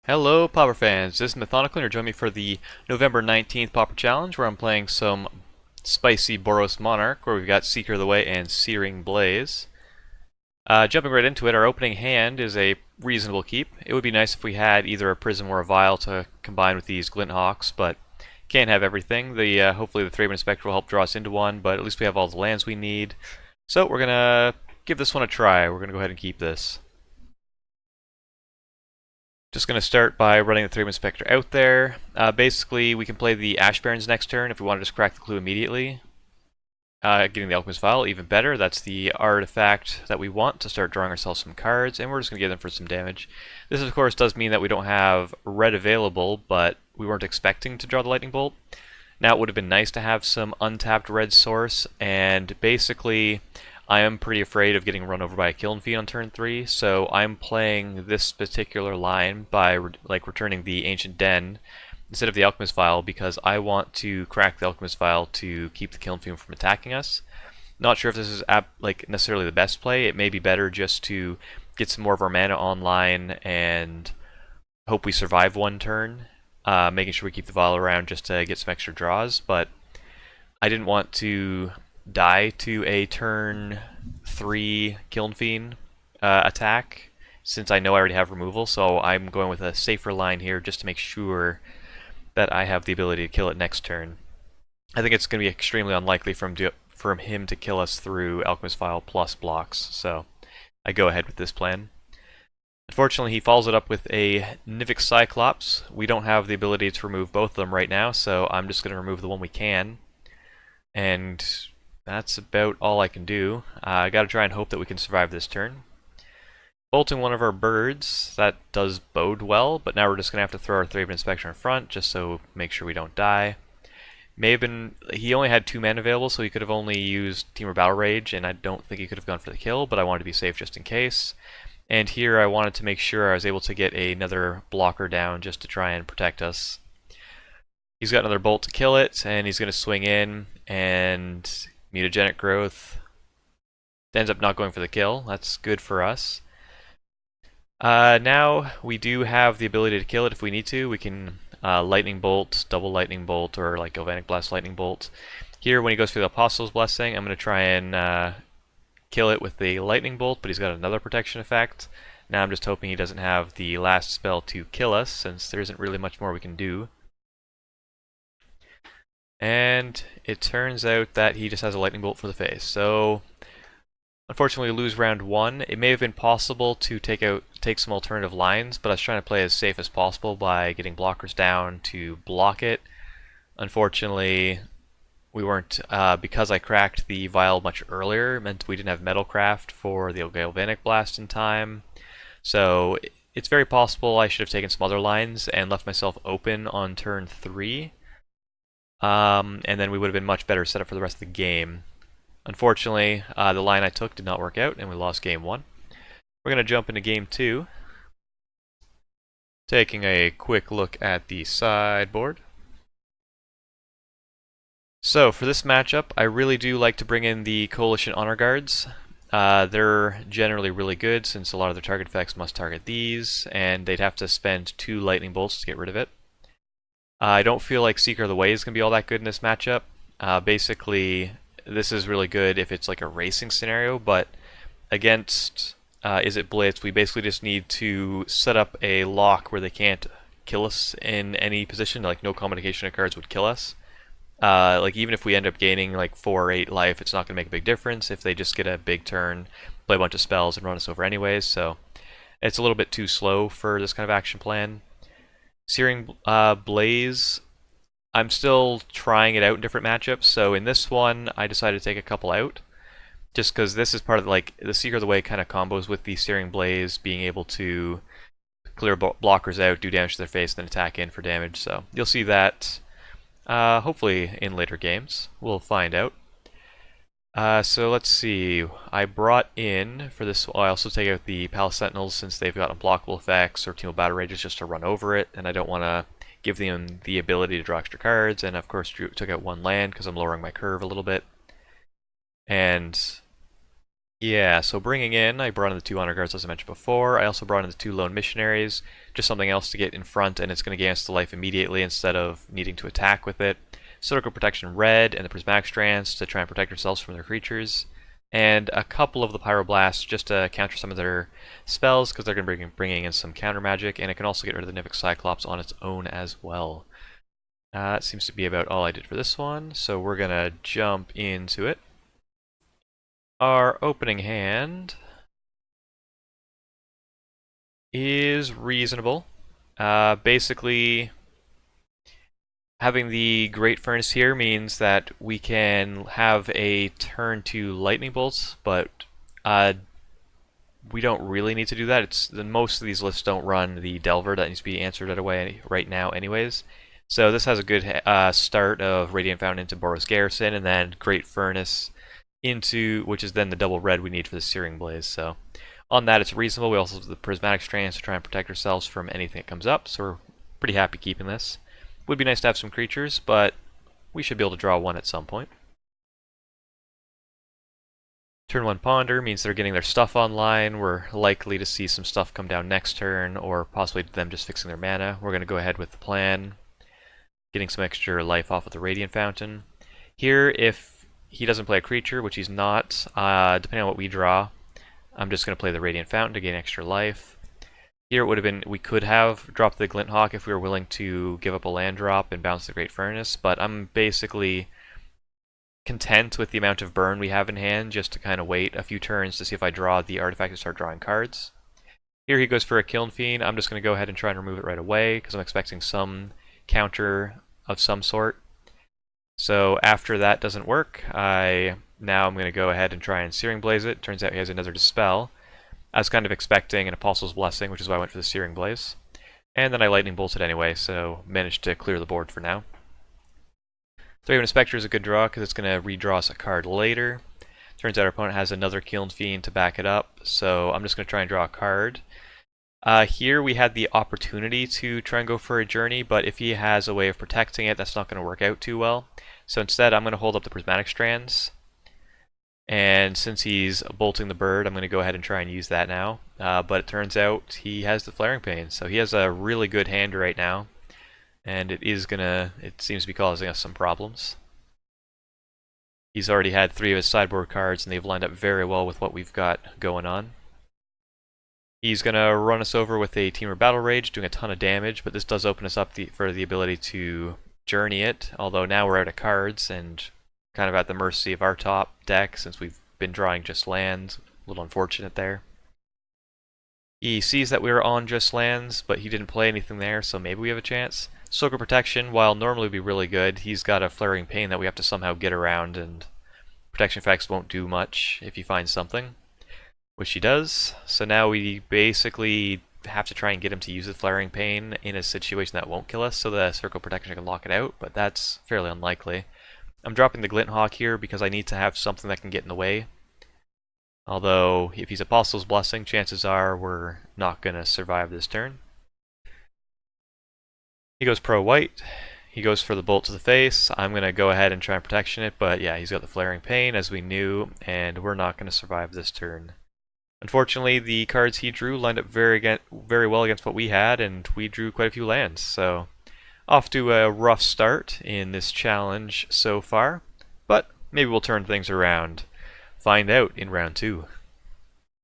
Hello, Pauper fans. This is Mathonical, and you're joining me for the November 19th Pauper Challenge, where I'm playing some spicy BorosSS Monarch, where we've got Seeker of the Way and Searing Blaze. Jumping right into it, our opening hand is a reasonable keep. It would be nice if we had either a Prism or a Vial to combine with these Glint Hawks, but can't have everything. Hopefully the 3-mana Spectre will help draw us into one, but at least we have all the lands we need. So we're going to give this one a try. We're going to go ahead and keep this. Just going to start by running the 3-mana Spectre out there. Basically, we can play the Ash Barrens next turn if we want to just crack the clue immediately. Getting the Alchemist Vial, even better. That's the artifact that we want to start drawing ourselves some cards, and we're just going to give them for some damage. This, of course, does mean that we don't have red available, but we weren't expecting to draw the Lightning Bolt. Now, it would have been nice to have some untapped red source, and basically, I am pretty afraid of getting run over by a Kiln Fiend on turn 3, so I'm playing this particular line by returning the Ancient Den instead of the Alchemist Vial because I want to crack the Alchemist Vial to keep the Kiln Fiend from attacking us. Not sure if this is necessarily the best play. It may be better just to get some more of our mana online and hope we survive one turn, making sure we keep the Vial around just to get some extra draws, but I didn't want to die to a turn 3 Kiln Fiend attack since I know I already have removal, so I'm going with a safer line here just to make sure that I have the ability to kill it next turn. I think it's going to be extremely unlikely for him to kill us through Alchemist Vial plus blocks, so I go ahead with this plan. Unfortunately, he follows it up with a Nivix Cyclops. We don't have the ability to remove both of them right now, so I'm just going to remove the one we can. And that's about all I can do. I gotta try and hope that we can survive this turn. Bolting one of our birds, that does bode well, but now we're just gonna have to throw our 3-mana Spectre in front just so make sure we don't die. He only had 2 mana available, so he could have only used Temur Battle Rage, and I don't think he could have gone for the kill, but I wanted to be safe just in case. And here I wanted to make sure I was able to get another blocker down just to try and protect us. He's got another bolt to kill it, and he's gonna swing in and Mutagenic Growth ends up not going for the kill. That's good for us. Now we do have the ability to kill it if we need to. We can Lightning Bolt, double Lightning Bolt, or like Galvanic Blast Lightning Bolt. Here, when he goes for the Apostle's Blessing, I'm going to try and kill it with the Lightning Bolt, but he's got another protection effect. Now I'm just hoping he doesn't have the last spell to kill us, since there isn't really much more we can do. And it turns out that he just has a Lightning Bolt for the face. So, unfortunately, we lose round 1. It may have been possible to take some alternative lines, but I was trying to play as safe as possible by getting blockers down to block it. Unfortunately, we weren't, because I cracked the Vial much earlier, it meant we didn't have Metalcraft for the Galvanic Blast in time. So, it's very possible I should have taken some other lines and left myself open on turn 3. And then we would have been much better set up for the rest of the game. Unfortunately, the line I took did not work out, and we lost game 1. We're going to jump into game 2. Taking a quick look at the sideboard. So, for this matchup, I really do like to bring in the Coalition Honor Guards. They're generally really good, since a lot of their target effects must target these, and they'd have to spend 2 Lightning Bolts to get rid of it. I don't feel like Seeker of the Way is going to be all that good in this matchup. Basically, this is really good if it's like a racing scenario, but against Izzet Blitz, we basically just need to set up a lock where they can't kill us in any position. Like, no combination of cards would kill us. Like, even if we end up gaining like 4 or 8 life, it's not going to make a big difference if they just get a big turn, play a bunch of spells, and run us over anyways. So it's a little bit too slow for this kind of action plan. Searing Blaze, I'm still trying it out in different matchups, so in this one I decided to take a couple out, just because this is part of the Seeker of the Way kind of combos with the Searing Blaze being able to clear blockers out, do damage to their face, and then attack in for damage, so you'll see that hopefully in later games. We'll find out. So let's see, I brought in, for this, I also take out the Palace Sentinels since they've got unblockable effects, or Team of Battle Rages just to run over it, and I don't want to give them the ability to draw extra cards, and of course took out 1 land because I'm lowering my curve a little bit. And Yeah, so bringing in, I brought in the 2 honor guards as I mentioned before. I also brought in the 2 lone missionaries, just something else to get in front, and it's going to gain us the life immediately instead of needing to attack with it. Circle Protection Red and the Prismatic Strands to try and protect ourselves from their creatures. And a couple of the Pyroblasts just to counter some of their spells, because they're going to be bringing in some counter magic, and it can also get rid of the Nifix Cyclops on its own as well. That seems to be about all I did for this one, so we're going to jump into it. Our opening hand is reasonable. Basically, having the Great Furnace here means that we can have a turn to Lightning Bolts, but we don't really need to do that. Most of these lists don't run the Delver that needs to be answered right away right now anyways. So this has a good start of Radiant Fountain into Boros Garrison, and then Great Furnace into, which is then the double red we need for the Searing Blaze. So on that, it's reasonable. We also have the Prismatic Strands to try and protect ourselves from anything that comes up, so we're pretty happy keeping this. Would be nice to have some creatures, but we should be able to draw one at some point. Turn 1 Ponder means they're getting their stuff online. We're likely to see some stuff come down next turn, or possibly them just fixing their mana. We're going to go ahead with the plan, getting some extra life off of the Radiant Fountain. Here, if he doesn't play a creature, which he's not, depending on what we draw, I'm just going to play the Radiant Fountain to gain extra life. Here it would have been, we could have dropped the Glint Hawk if we were willing to give up a land drop and bounce the Great Furnace, but I'm basically content with the amount of burn we have in hand just to kind of wait a few turns to see if I draw the artifact and start drawing cards. Here he goes for a Kiln Fiend. I'm just going to go ahead and try and remove it right away because I'm expecting some counter of some sort. So after that doesn't work, now I'm going to go ahead and try and Searing Blaze it. Turns out he has another Dispel. I was kind of expecting an Apostle's Blessing, which is why I went for the Searing Blaze. And then I Lightning Bolted anyway, so managed to clear the board for now. Three-Haven Spectre is a good draw because it's going to redraw us a card later. Turns out our opponent has another Kiln Fiend to back it up, so I'm just going to try and draw a card. Here we had the opportunity to try and go for a Journey, but if he has a way of protecting it, that's not going to work out too well. So instead I'm going to hold up the Prismatic Strands. And since he's bolting the bird, I'm going to go ahead and try and use that now. But it turns out he has the Flaring Pain, so he has a really good hand right now. And it seems to be causing us some problems. He's already had 3 of his sideboard cards, and they've lined up very well with what we've got going on. He's going to run us over with a Temur Battle Rage, doing a ton of damage, but this does open us up for the ability to Journey it, although now we're out of cards, and kind of at the mercy of our top deck since we've been drawing just lands. A little unfortunate there. He sees that we were on just lands, but he didn't play anything there, so maybe we have a chance. Soaker Protection, while normally would be really good, he's got a Flaring Pain that we have to somehow get around, and Protection effects won't do much if he finds something, which he does. So now we basically have to try and get him to use the Flaring Pain in a situation that won't kill us, so the Circle Protection can lock it out, but that's fairly unlikely. I'm dropping the Glint Hawk here because I need to have something that can get in the way. Although, if he's Apostle's Blessing, chances are we're not going to survive this turn. He goes pro-white. He goes for the Bolt to the face. I'm going to go ahead and try and protection it, but yeah, he's got the Flaring Pain, as we knew, and we're not going to survive this turn. Unfortunately, the cards he drew lined up very well against what we had, and we drew quite a few lands, so off to a rough start in this challenge so far, but maybe we'll turn things around. Find out in round 2.